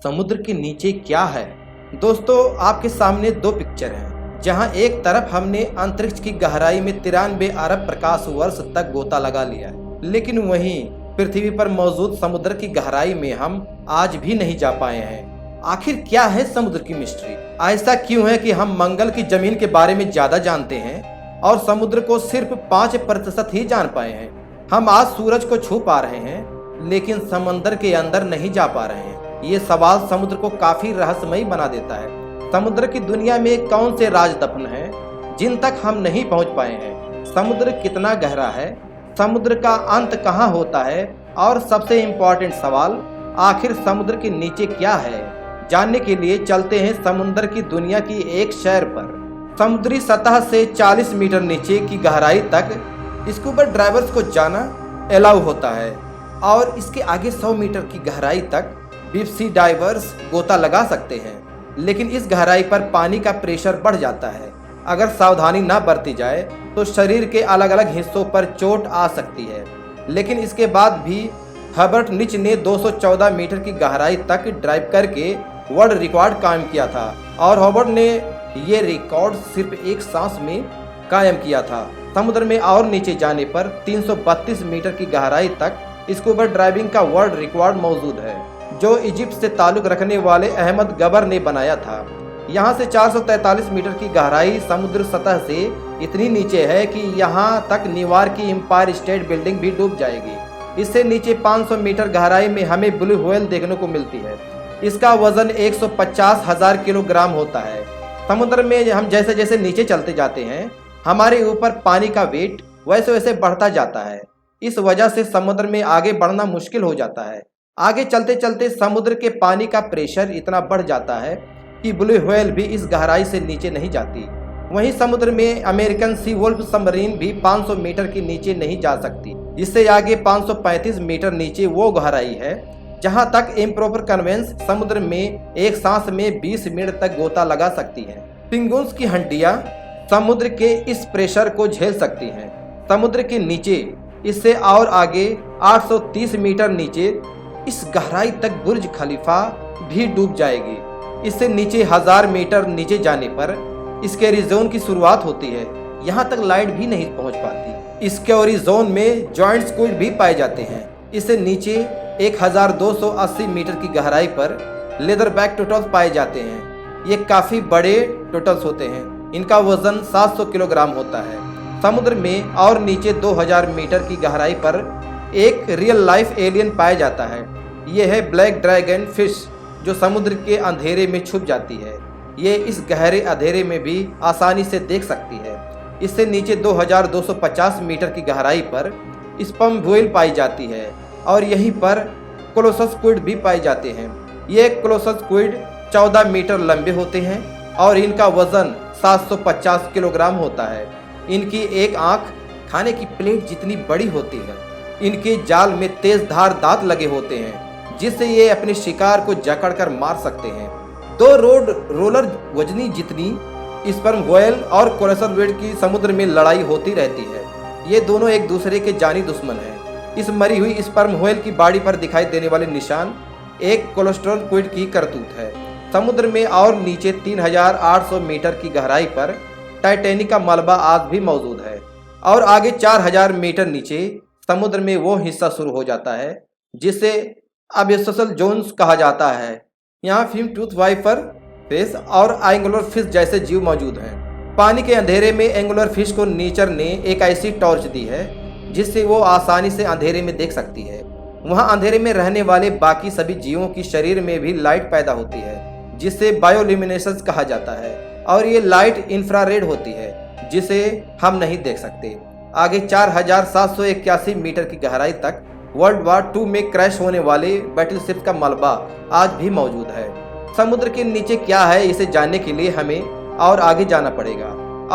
समुद्र के नीचे क्या है। दोस्तों, आपके सामने दो पिक्चर हैं, जहां एक तरफ हमने अंतरिक्ष की गहराई में 93 अरब प्रकाश वर्ष तक गोता लगा लिया है, लेकिन वहीं पृथ्वी पर मौजूद समुद्र की गहराई में हम आज भी नहीं जा पाए हैं। आखिर क्या है समुद्र की मिस्ट्री? ऐसा क्यों है कि हम मंगल की जमीन के बारे में ज्यादा जानते हैं और समुद्र को सिर्फ 5% ही जान पाए हैं। हम आज सूरज को छू पा रहे हैं, लेकिन समंदर के अंदर नहीं जा पा रहे हैं। ये सवाल समुद्र को काफी रहस्यमयी बना देता है। समुद्र की दुनिया में कौन से राज दफन हैं जिन तक हम नहीं पहुंच पाए हैं? समुद्र कितना गहरा है? समुद्र का अंत कहां होता है? और सबसे इम्पोर्टेंट सवाल, आखिर समुद्र के नीचे क्या है? जानने के लिए चलते हैं समुद्र की दुनिया की एक शहर पर। समुद्री सतह से 40 मीटर नीचे की गहराई तक स्कूबा ड्राइवर्स को जाना अलाउ होता है और इसके आगे 100 मीटर की गहराई तक डीप सी डाइवर्स गोता लगा सकते हैं। लेकिन इस गहराई पर पानी का प्रेशर बढ़ जाता है। अगर सावधानी न बरती जाए तो शरीर के अलग अलग हिस्सों पर चोट आ सकती है। लेकिन इसके बाद भी हर्बर्ट निच ने 214 मीटर की गहराई तक ड्राइव करके वर्ल्ड रिकॉर्ड कायम किया था और हर्बर्ट ने ये रिकॉर्ड सिर्फ एक सांस में कायम किया था। समुद्र में और नीचे जाने पर 332 मीटर की गहराई तक स्कूबा ड्राइविंग का वर्ल्ड रिकॉर्ड मौजूद है, जो इजिप्ट से ताल्लुक रखने वाले अहमद गबर ने बनाया था। यहाँ से 443 मीटर की गहराई समुद्र सतह से इतनी नीचे है कि यहाँ तक न्यूयॉर्क की एम्पायर स्टेट बिल्डिंग भी डूब जाएगी। इससे नीचे 500 मीटर गहराई में हमें ब्लू व्हेल देखने को मिलती है। इसका वजन 150,000 किलोग्राम होता है। समुद्र में हम जैसे जैसे नीचे चलते जाते हैं, हमारे ऊपर पानी का वेट वैसे वैसे बढ़ता जाता है। इस वजह से समुद्र में आगे बढ़ना मुश्किल हो जाता है। आगे चलते चलते समुद्र के पानी का प्रेशर इतना बढ़ जाता है कि ब्लू व्हेल भी इस गहराई से नीचे नहीं जाती। वहीं समुद्र में अमेरिकन सी वुल्फ सबमरीन भी 500 मीटर के नीचे नहीं जा सकती। इससे आगे 535 मीटर नीचे वो गहराई है जहां तक इम्प्रॉपर कन्वेंस समुद्र में एक सांस में 20 मिनट तक गोता लगा सकती है। पेंगुइन्स की हड्डियां समुद्र के इस प्रेशर को झेल सकती हैं। समुद्र के नीचे इससे और आगे 830 मीटर नीचे इस गहराई तक बुर्ज खलीफा भी डूब जाएगी। इससे नीचे 1000 मीटर नीचे जाने पर स्कैरी जोन की शुरुआत होती है। यहाँ तक लाइट भी नहीं पहुँच पाती। स्कैरी जोन में जॉइंट स्क्विड भी पाए जाते हैं। इससे नीचे 1280 मीटर की गहराई पर लेदर बैक टर्टल्स पाए जाते हैं। ये काफ़ी बड़े टर्टल्स होते हैं। इनका वजन 700 किलोग्राम होता है। समुद्र में और नीचे 2000 मीटर की गहराई पर एक रियल लाइफ एलियन पाया जाता है। यह है ब्लैक ड्रैगन फिश, जो समुद्र के अंधेरे में छुप जाती है। ये इस गहरे अंधेरे में भी आसानी से देख सकती है। इससे नीचे 2250 मीटर की गहराई पर स्पर्म व्हेल पाई जाती है और यहीं पर कोलोसस स्क्विड भी पाए जाते हैं। ये कोलोसस स्क्विड 14 मीटर लंबे होते हैं और इनका वजन 750 किलोग्राम होता है। इनकी एक आंख खाने की प्लेट जितनी बड़ी होती है। इनके जाल में तेज धार दांत लगे होते हैं, जिससे ये अपने शिकार को जकड़कर मार सकते हैं। 2 रोड रोलर वजनी जितनी स्पर्म व्हेल और कोलोसस स्क्विड की समुद्र में लड़ाई होती रहती है। ये दोनों एक दूसरे के जानी दुश्मन हैं। इस मरी हुई स्पर्म व्हेल की बॉडी पर दिखाई देने वाले निशान एक कोलोस्ट्रॉल स्क्विड की करतूत है। समुद्र में और नीचे 3800 मीटर की गहराई पर टाइटैनिक का मलबा आज भी मौजूद है और आगे 4000 मीटर नीचे समुद्र में वो हिस्सा शुरू हो जाता है जिसे अबियसल जोन्स कहा जाता है। यहाँ फिल्म टूथ वाइपर फिश और एंगुलर फिश जैसे जीव मौजूद हैं। पानी के अंधेरे में एंगुलर फिश को नेचर ने एक ऐसी टॉर्च दी है जिससे वो आसानी से अंधेरे में देख सकती है। वहाँ अंधेरे में रहने वाले बाकी सभी जीवों की शरीर में भी लाइट पैदा होती है, जिसे बायोल्यूमिनेसेंस कहा जाता है और ये लाइट इंफ्रारेड होती है, जिसे हम नहीं देख सकते। आगे 4781 मीटर की गहराई तक वर्ल्ड वार 2 में क्रैश होने वाले बैटलशिप का मलबा आज भी मौजूद है। समुद्र के नीचे क्या है, इसे जानने के लिए हमें और आगे जाना पड़ेगा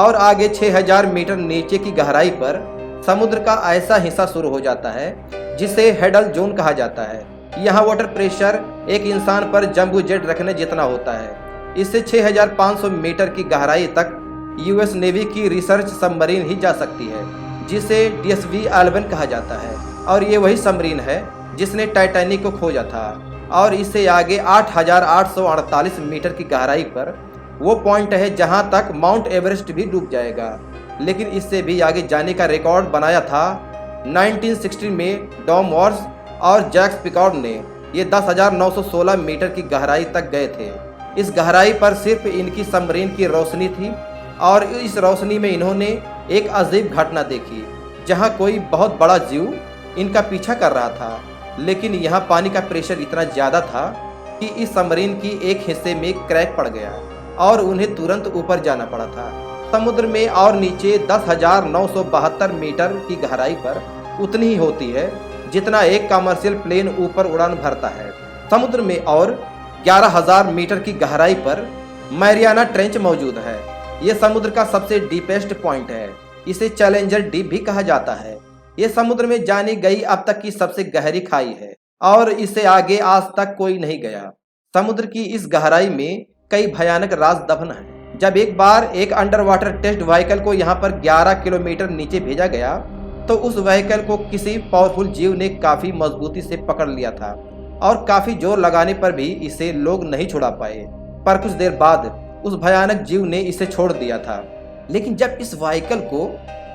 और आगे 6000 मीटर नीचे की गहराई पर समुद्र का ऐसा हिस्सा शुरू हो जाता है जिसे हेडल जोन कहा जाता है। यहाँ वाटर प्रेशर एक इंसान पर जंबू जेट रखने जितना होता है। इससे 6500 मीटर की गहराई तक यूएस नेवी की रिसर्च सबमरीन ही जा सकती है, जिसे DSV-11 कहा जाता है और ये वही सबमरीन है जिसने टाइटैनिक को खोजा था। और इससे आगे 8,848 मीटर की गहराई पर वो पॉइंट है जहां तक माउंट एवरेस्ट भी डूब जाएगा। लेकिन इससे भी आगे जाने का रिकॉर्ड बनाया था 1960 में डॉम वॉर्स और जैक्स पिकॉर्ड ने। ये 10,916 मीटर की गहराई तक गए थे। इस गहराई पर सिर्फ इनकी सबमरीन की रोशनी थी और इस रोशनी में इन्होंने एक अजीब घटना देखी, जहां कोई बहुत बड़ा जीव इनका पीछा कर रहा था। लेकिन यहाँ पानी का प्रेशर इतना ज़्यादा था कि इस सबमरीन की एक हिस्से में क्रैक पड़ गया और उन्हें तुरंत ऊपर जाना पड़ा था। समुद्र में और नीचे 10,972 मीटर की गहराई पर उतनी ही होती है जितना एक कमर्शियल प्लेन ऊपर उड़ान भरता है। समुद्र में और 11,000 मीटर की गहराई पर मैरियाना ट्रेंच मौजूद है। यह समुद्र का सबसे डीपेस्ट पॉइंट है। इसे चैलेंजर डीप भी कहा जाता है। यह समुद्र में जानी गई अब तक की सबसे गहरी खाई है और इससे आगे आज तक कोई नहीं गया। समुद्र की इस गहराई में कई भयानक राज दफन हैं। जब एक बार एक अंडर वाटर टेस्ट व्हीकल को यहाँ पर 11 किलोमीटर नीचे भेजा गया तो उस व्हीकल को किसी पावरफुल जीव ने काफी मजबूती से पकड़ लिया था और काफी जोर लगाने पर भी इसे लोग नहीं छुड़ा पाए। पर कुछ देर बाद उस भयानक जीव ने इसे छोड़ दिया था। लेकिन जब इस व्हीकल को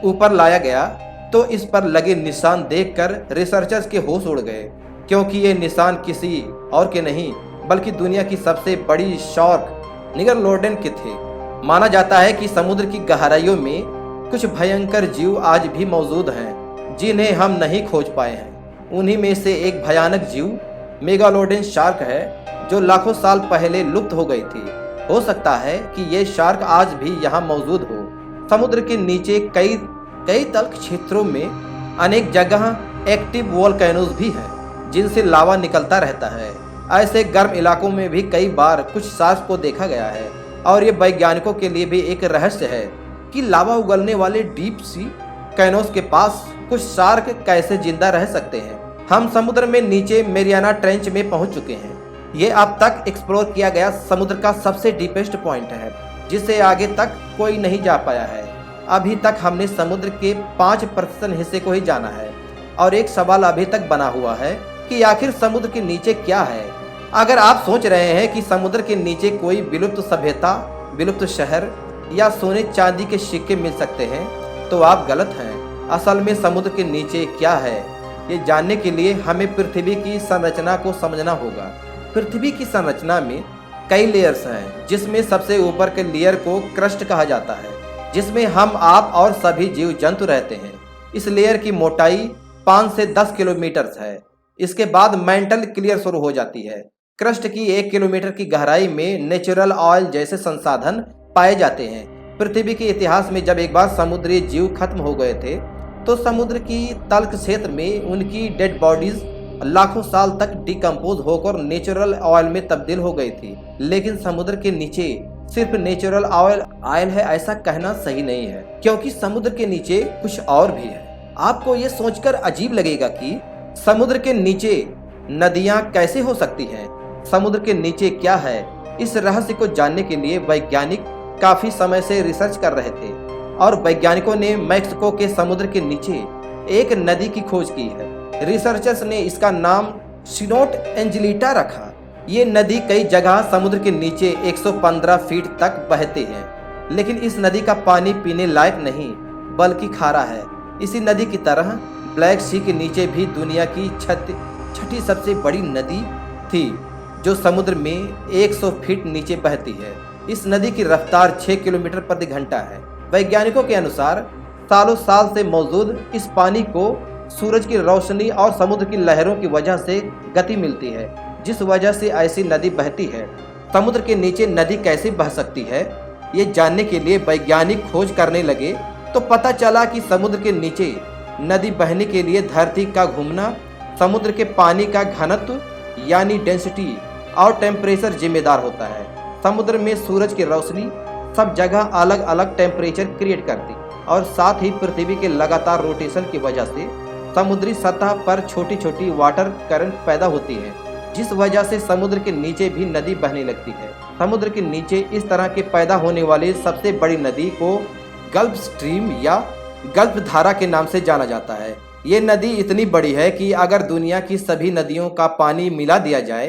ऊपर लाया गया तो इस पर लगे निशान देखकर रिसर्चर्स के होश उड़ गए, क्योंकि ये निशान किसी और के नहीं बल्कि दुनिया की सबसे बड़ी शार्क निगरलोडन के थे। माना जाता है कि समुद्र की गहराइयों में कुछ भयंकर जीव आज भी मौजूद हैं जिन्हें हम नहीं खोज पाए हैं। उन्हीं में से एक भयानक जीव मेगालोडन शार्क है जो लाखों साल पहले लुप्त हो गई थी। हो सकता है कि ये शार्क आज भी यहाँ मौजूद हो। समुद्र के नीचे कई तल्ख क्षेत्रों में अनेक जगह एक्टिव वोल्केनोज भी हैं जिनसे लावा निकलता रहता है। ऐसे गर्म इलाकों में भी कई बार कुछ शार्क को देखा गया है और ये वैज्ञानिकों के लिए भी एक रहस्य है कि लावा उगलने वाले डीप सी कैनोस के पास कुछ शार्क कैसे जिंदा रह सकते हैं। हम समुद्र में नीचे मैरियाना ट्रेंच में पहुंच चुके हैं। ये अब तक एक्सप्लोर किया गया समुद्र का सबसे डीपेस्ट पॉइंट है जिससे आगे तक कोई नहीं जा पाया है। अभी तक हमने समुद्र के 5% हिस्से को ही जाना है और एक सवाल अभी तक बना हुआ है कि आखिर समुद्र के नीचे क्या है। अगर आप सोच रहे हैं कि समुद्र के नीचे कोई विलुप्त सभ्यता, विलुप्त शहर या सोने चांदी के सिक्के मिल सकते हैं तो आप गलत हैं। असल में समुद्र के नीचे क्या है ये जानने के लिए हमें पृथ्वी की संरचना को समझना होगा। पृथ्वी की संरचना में कई लेयर्स हैं जिसमें सबसे ऊपर के लेयर को क्रस्ट कहा जाता है, जिसमें हम, आप और सभी जीव जंतु रहते हैं। इस लेयर की मोटाई 5 से 10 किलोमीटर है। इसके बाद मेंटल क्लियर शुरू हो जाती है। क्रस्ट की 1 किलोमीटर की गहराई में नेचुरल ऑयल जैसे संसाधन पाए जाते हैं। पृथ्वी के इतिहास में जब एक बार समुद्री जीव खत्म हो गए थे तो समुद्र की तल्ख क्षेत्र में उनकी डेड बॉडीज लाखों साल तक डिकम्पोज होकर नेचुरल ऑयल में तब्दील हो गई थी। लेकिन समुद्र के नीचे सिर्फ नेचुरल ऑयल है ऐसा कहना सही नहीं है, क्योंकि समुद्र के नीचे कुछ और भी है। आपको ये सोचकर अजीब लगेगा कि समुद्र के नीचे नदियां कैसे हो सकती हैं। समुद्र के नीचे क्या है, इस रहस्य को जानने के लिए वैज्ञानिक काफी समय से रिसर्च कर रहे थे और वैज्ञानिकों ने मैक्सिको के समुद्र के नीचे एक नदी की खोज की है। रिसर्चर्स ने इसका नाम सिनोट एंजेलिटा रखा। ये नदी कई जगह समुद्र के नीचे 115 फीट तक बहती है, लेकिन इस नदी का पानी पीने लायक नहीं बल्कि खारा है। इसी नदी की तरह ब्लैक सी के नीचे भी दुनिया की छठी सबसे बड़ी नदी थी जो समुद्र में 100 फीट नीचे बहती है। इस नदी की रफ्तार 6 किलोमीटर प्रति घंटा है। वैज्ञानिकों के अनुसार सालों साल से मौजूद इस पानी को सूरज की रोशनी और समुद्र की लहरों की वजह से गति मिलती है, जिस वजह से ऐसी नदी बहती है। समुद्र के नीचे नदी कैसे बह सकती है ये जानने के लिए वैज्ञानिक खोज करने लगे तो पता चला कि समुद्र के नीचे नदी बहने के लिए धरती का घूमना, समुद्र के पानी का घनत्व यानी डेंसिटी और टेम्परेचर जिम्मेदार होता है। समुद्र में सूरज की रोशनी सब जगह अलग अलग टेम्परेचर क्रिएट करती और साथ ही पृथ्वी के लगातार रोटेशन की वजह से समुद्री सतह पर छोटी छोटी वाटर करंट पैदा होती है, जिस वजह से समुद्र के नीचे भी नदी बहने लगती है। समुद्र के नीचे इस तरह के पैदा होने वाली सबसे बड़ी नदी को गल्फ स्ट्रीम या गल्फ धारा के नाम से जाना जाता है। ये नदी इतनी बड़ी है कि अगर दुनिया की सभी नदियों का पानी मिला दिया जाए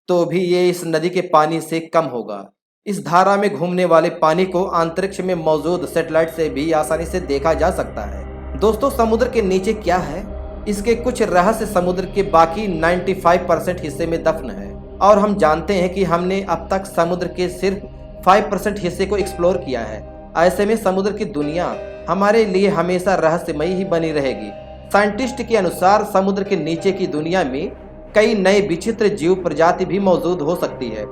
तो भी ये इस नदी के पानी से कम होगा। इस धारा में घूमने वाले पानी को अंतरिक्ष में मौजूद सैटेलाइट से भी आसानी से देखा जा सकता है। दोस्तों, समुद्र के नीचे क्या है? इसके कुछ रहस्य समुद्र के बाकी 95% हिस्से में दफन है और हम जानते हैं कि हमने अब तक समुद्र के सिर्फ 5% हिस्से को एक्सप्लोर किया है। ऐसे में समुद्र की दुनिया हमारे लिए हमेशा रहस्यमयी ही बनी रहेगी। साइंटिस्ट के अनुसार समुद्र के नीचे की दुनिया में कई नए विचित्र जीव प्रजाति भी मौजूद हो सकती है,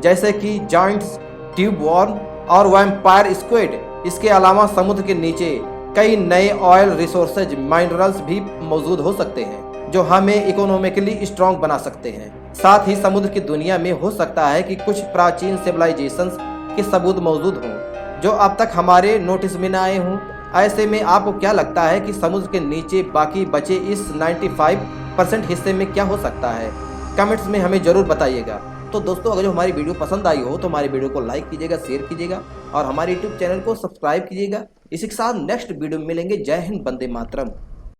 जैसे कि जायंट्स, ट्यूब वॉर्म और वैम्पायर स्क्विड। इसके अलावा समुद्र के नीचे कई नए ऑयल रिसोर्सेज मिनरल्स भी मौजूद हो सकते हैं जो हमें इकोनॉमिकली स्ट्रॉन्ग बना सकते हैं। साथ ही समुद्र की दुनिया में हो सकता है कि कुछ प्राचीन सिविलाइजेशंस के सबूत मौजूद हों जो अब तक हमारे नोटिस में न आए हों। ऐसे में आपको क्या लगता है कि समुद्र के नीचे बाकी बचे इस 95% हिस्से में क्या हो सकता है? कमेंट्स में हमें जरूर बताइएगा। तो दोस्तों, अगर जो हमारी वीडियो पसंद आई हो तो हमारी वीडियो को लाइक कीजिएगा, शेयर कीजिएगा और हमारे यूट्यूब चैनल को सब्सक्राइब कीजिएगा। इसी के साथ नेक्स्ट वीडियो में मिलेंगे। जय हिंद, वंदे मातरम।